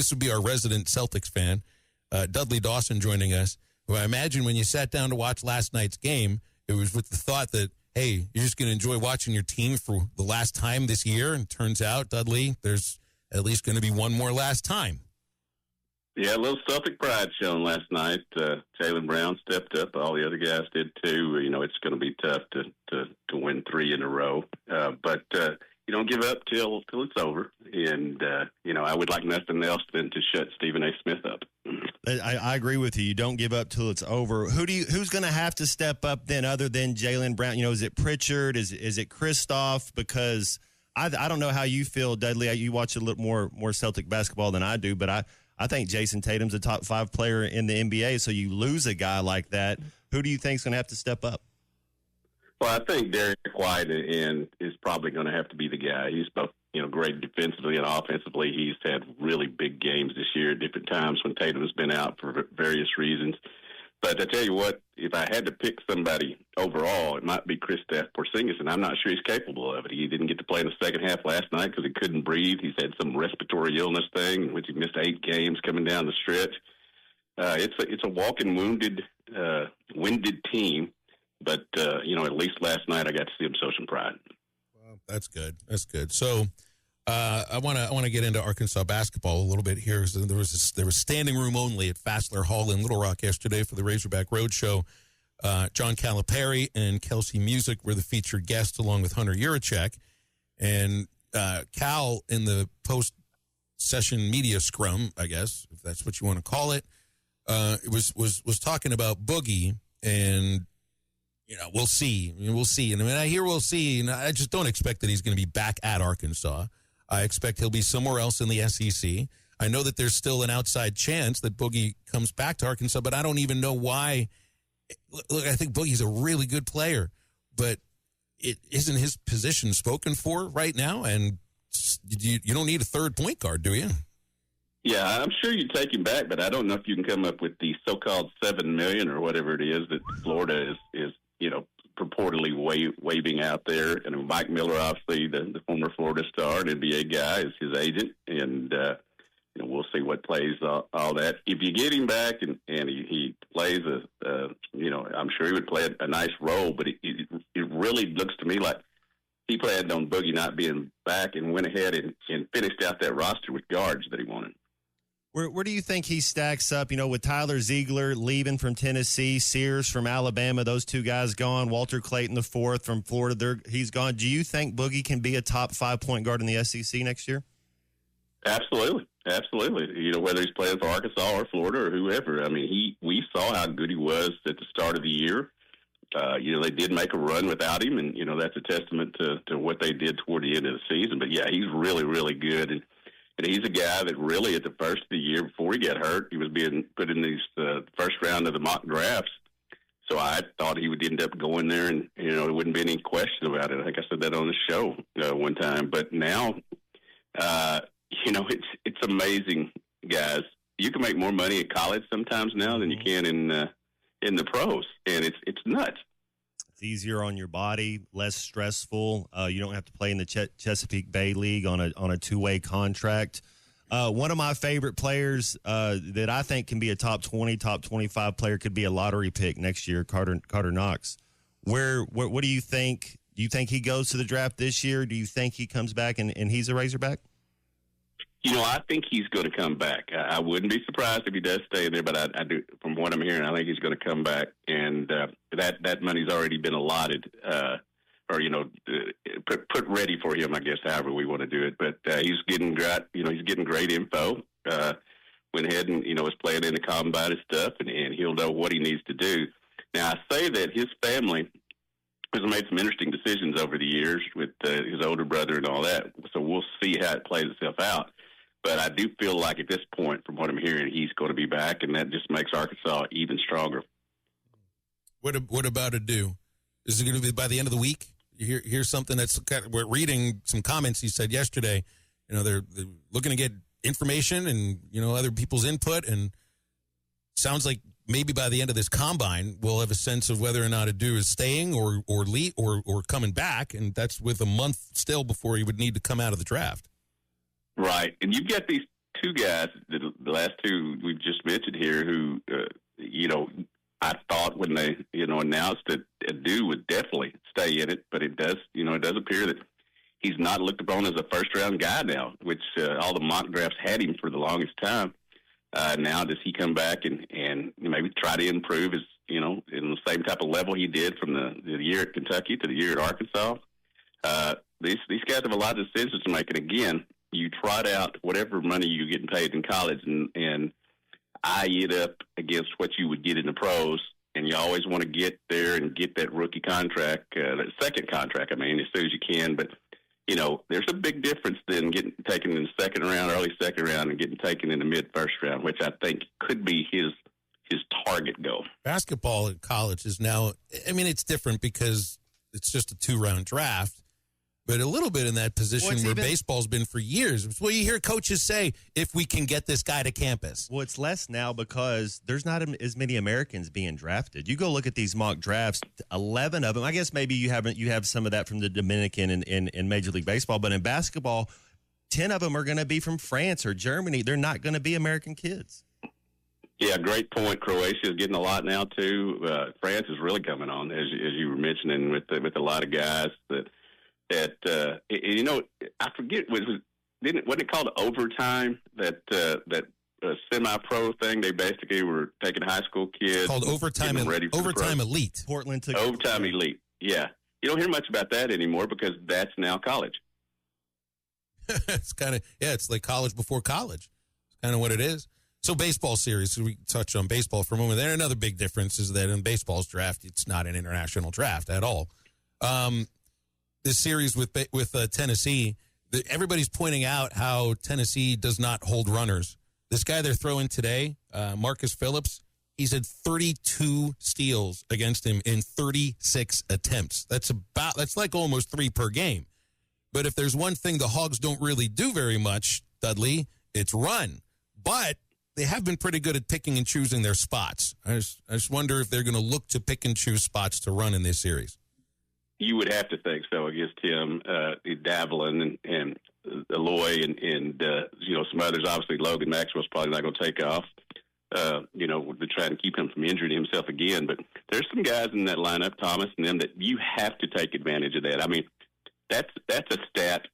this would be our resident Celtics fan, Dudley Dawson, joining us, who I imagine when you sat down to watch last night's game, it was with the thought that, hey, you're just going to enjoy watching your team for the last time this year. And turns out, Dudley, there's at least going to be one more last time. Yeah, a little Celtic pride shown last night. Jaylen Brown stepped up. All the other guys did too. You know, it's going to be tough to win 3 in a row. But you don't give up till it's over. And, you know, I would like nothing else than to shut Stephen A. Smith up. I agree with you. You don't give up till it's over. Who's going to have to step up then other than Jaylen Brown? You know, is it Pritchard? Is it Kristoff? Because I don't know how you feel, Dudley. You watch a little more Celtic basketball than I do, but I think Jason Tatum's a top 5 player in the NBA, so you lose a guy like that. Who do you think is going to have to step up? Well, I think Derek White is probably going to have to be the guy. He's both, you know, great defensively and offensively. He's had really big games this year at different times when Tatum's been out for various reasons. But I tell you what, if I had to pick somebody overall, it might be Kristaps Porzingis, and I'm not sure he's capable of it. He didn't get to play in the second half last night because he couldn't breathe. He's had some respiratory illness thing, in which he missed 8 games coming down the stretch. It's a walking winded team, but you know, at least last night I got to see him show some pride. Well, that's good. That's good. So I want to get into Arkansas basketball a little bit here. So there was standing room only at Fassler Hall in Little Rock yesterday for the Razorback Roadshow. John Calipari and Kelsey Music were the featured guests, along with Hunter Yurachek. And Cal, in the post-session media scrum, I guess, if that's what you want to call it, was talking about Boogie, and you know, we'll see. And when I hear we'll see, and I just don't expect that he's going to be back at Arkansas. I expect he'll be somewhere else in the SEC. I know that there's still an outside chance that Boogie comes back to Arkansas, but I don't even know why. Look, I think Boogie's a really good player, but it isn't his position spoken for right now, and you don't need a third point guard, do you? Yeah, I'm sure you take him back, but I don't know if you can come up with the so-called $7 million or whatever it is that Florida is you know, purportedly waving out there. And Mike Miller, obviously the former Florida star and NBA guy, is his agent, and you know, we'll see what plays all that. If you get him back and he plays you know, I'm sure he would play a nice role, but it really looks to me like he planned on Boogie not being back and went ahead and finished out that roster with guards that he wanted. Where do you think he stacks up? You know, with Tyler Ziegler leaving from Tennessee, Sears from Alabama, those 2 guys gone, Walter Clayton the 4th from Florida, he's gone. Do you think Boogie can be a top 5 point guard in the SEC next year? Absolutely. You know, whether he's playing for Arkansas or Florida or whoever. I mean, we saw how good he was at the start of the year. You know, they did make a run without him, and, you know, that's a testament to what they did toward the end of the season. But, yeah, he's really, really good. And he's a guy that really, at the first of the year, before he got hurt, he was being put in these first round of the mock drafts. So I thought he would end up going there, and, you know, there wouldn't be any question about it. I think I said that on the show one time. But now, you know, it's amazing, guys. You can make more money at college sometimes now than you can in the pros, and it's nuts. It's easier on your body, less stressful. You don't have to play in the Chesapeake Bay League on a 2-way contract. One of my favorite players that I think can be a top 20, top 25 player, could be a lottery pick next year, Carter Knox. What do you think? Do you think he goes to the draft this year? Do you think he comes back and he's a Razorback? You know, I think he's going to come back. I wouldn't be surprised if he does stay there, but I do, from what I'm hearing, I think he's going to come back, and that money's already been allotted, or, you know, put ready for him, I guess, however we want to do it. But he's getting great info. Went ahead and, you know, was playing in the combine and stuff, and he'll know what he needs to do. Now, I say that his family has made some interesting decisions over the years with his older brother and all that, so we'll see how it plays itself out. But I do feel like at this point, from what I'm hearing, he's going to be back, and that just makes Arkansas even stronger. What about Adu? Is it going to be by the end of the week? You hear something that's we're reading some comments he said yesterday. You know, they're looking to get information and, you know, other people's input, and sounds like maybe by the end of this combine we'll have a sense of whether or not Adu is staying or coming back, and that's with a month still before he would need to come out of the draft. Right, and you've got these two guys, the last two we've just mentioned here, who I thought when they announced that Adu would definitely stay in it, but it does appear that he's not looked upon as a first-round guy now, which all the mock drafts had him for the longest time. Now does he come back and maybe try to improve his, in the same type of level he did from the year at Kentucky to the year at Arkansas? These guys have a lot of decisions to make. And again, you trot out whatever money you're getting paid in college and eye it up against what you would get in the pros. And you always want to get there and get that rookie contract, that second contract, as soon as you can. But, there's a big difference than getting taken in the second round, early second round, and getting taken in the mid-first round, which I think could be his target goal. Basketball in college is now, it's different because it's just a 2-round draft. But a little bit in that position where baseball's been for years. Well, you hear coaches say, if we can get this guy to campus. Well, it's less now because there's not as many Americans being drafted. You go look at these mock drafts, 11 of them. I guess maybe you have some of that from the Dominican in Major League Baseball. But in basketball, 10 of them are going to be from France or Germany. They're not going to be American kids. Yeah, great point. Croatia is getting a lot now, too. France is really coming on, as you were mentioning, with a lot of guys that I forget, wasn't it called overtime, that semi-pro thing? They basically were taking high school kids. Called overtime elite. Portland took overtime elite. Yeah. You don't hear much about that anymore because that's now college. It's kind of, it's like college before college. It's kind of what it is. So baseball series, so we touch on baseball for a moment. There, another big difference is that in baseball's draft, it's not an international draft at all. This series with Tennessee, everybody's pointing out how Tennessee does not hold runners. This guy they're throwing today, Marcus Phillips, he's had 32 steals against him in 36 attempts. That's like almost 3 per game. But if there's one thing the Hogs don't really do very much, Dudley, it's run. But they have been pretty good at picking and choosing their spots. I just wonder if they're going to look to pick and choose spots to run in this series. You would have to think so against him, Davelin and Aloy and some others. Obviously, Logan Maxwell's probably not going to take off. We're trying to keep him from injuring himself again. But there's some guys in that lineup, Thomas and them, that you have to take advantage of that. That's a stat.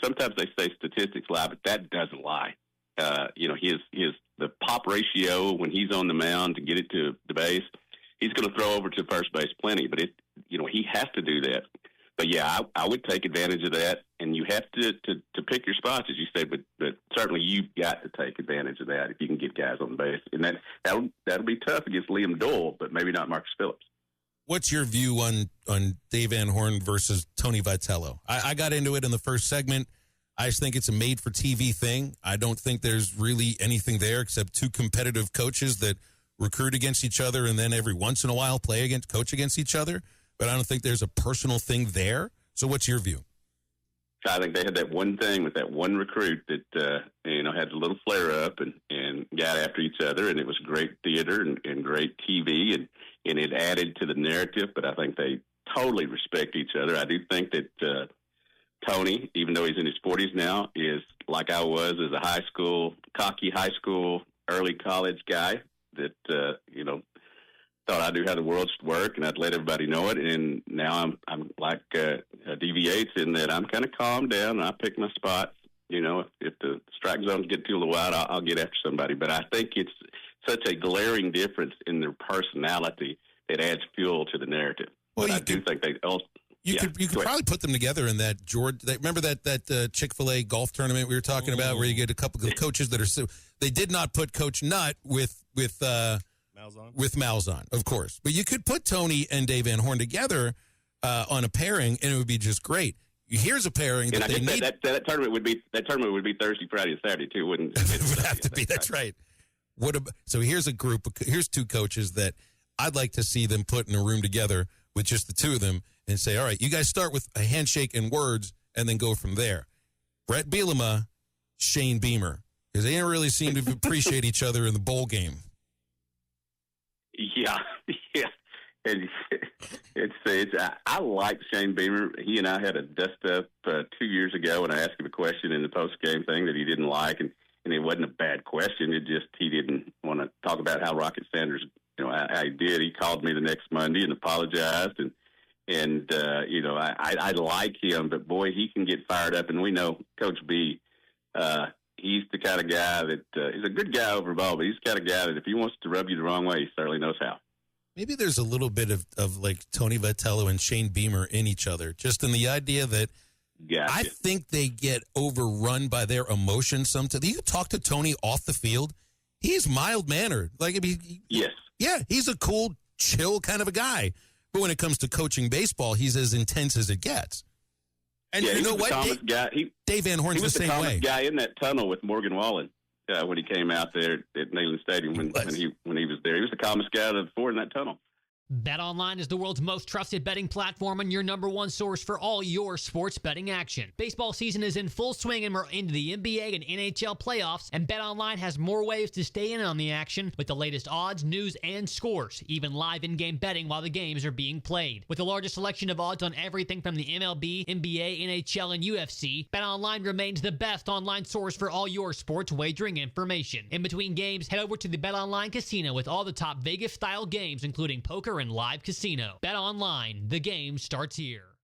Sometimes they say statistics lie, but that doesn't lie. The pop ratio when he's on the mound to get it to the base, he's going to throw over to first base plenty, but he has to do that. But yeah, I would take advantage of that, and you have to pick your spots, as you say. But certainly you've got to take advantage of that if you can get guys on the base, and that'll be tough against Liam Doyle, but maybe not Marcus Phillips. What's your view on Dave Van Horn versus Tony Vitello? I got into it in the first segment. I just think it's a made-for-TV thing. I don't think there's really anything there except two competitive coaches that recruit against each other and then every once in a while coach against each other. But I don't think there's a personal thing there. So what's your view? I think they had that one thing with that one recruit that, had a little flare-up and got after each other, and it was great theater and great TV, and it added to the narrative. But I think they totally respect each other. I do think that Tony, even though he's in his 40s now, is like I was as a cocky high school, early college guy that, thought I knew how the world should work and I'd let everybody know it. And now I'm like deviates in that I'm kind of calmed down and I pick my spots. If the strike zones get too wide, I'll get after somebody. But I think it's such a glaring difference in their personality that adds fuel to the narrative. Well, but I do think they also. You could probably put them together in that remember that Chick-fil-A golf tournament we were talking about where you get a couple of coaches that are they did not put Coach Nutt with Malzahn, of course. But you could put Tony and Dave Van Horn together on a pairing and it would be just great. Here's a pairing that they need. That tournament would be Thursday, Friday, and Saturday too, wouldn't it? It would have to be. That's right. So here's here's two coaches that I'd like to see them put in a room together with just the two of them and say, all right, you guys start with a handshake and words and then go from there. Brett Bielema, Shane Beamer, because they didn't really seem to appreciate each other in the bowl game. Yeah. I like Shane Beamer. He and I had a dust-up 2 years ago, and I asked him a question in the post-game thing that he didn't like, and and it wasn't a bad question. It just he didn't want to talk about how Rocket Sanders, how he did. He called me the next Monday and apologized, and I like him, but boy, he can get fired up, and we know Coach B. He's the kind of guy that he's a good guy overall, but he's the kind of guy that if he wants to rub you the wrong way, he certainly knows how. Maybe there's a little bit of like Tony Vitello and Shane Beamer in each other, just in the idea that Gotcha. I think they get overrun by their emotions sometimes. You talk to Tony off the field, he's mild-mannered. Like, I mean, yes. Yeah, he's a cool, chill kind of a guy. But when it comes to coaching baseball, he's as intense as it gets. And yeah, you know what? Dave Van Horn's the same way. He was the guy in that tunnel with Morgan Wallen when he came out there at Neyland Stadium when he was there. He was the calmest guy of the four in that tunnel. BetOnline is the world's most trusted betting platform and your number one source for all your sports betting action. Baseball season is in full swing and we're into the NBA and NHL playoffs, and BetOnline has more ways to stay in on the action with the latest odds, news, and scores, even live in-game betting while the games are being played. With the largest selection of odds on everything from the MLB, NBA, NHL, and UFC, BetOnline remains the best online source for all your sports wagering information. In between games, head over to the BetOnline Casino with all the top Vegas-style games, including poker and live casino. Bet online, the game starts here.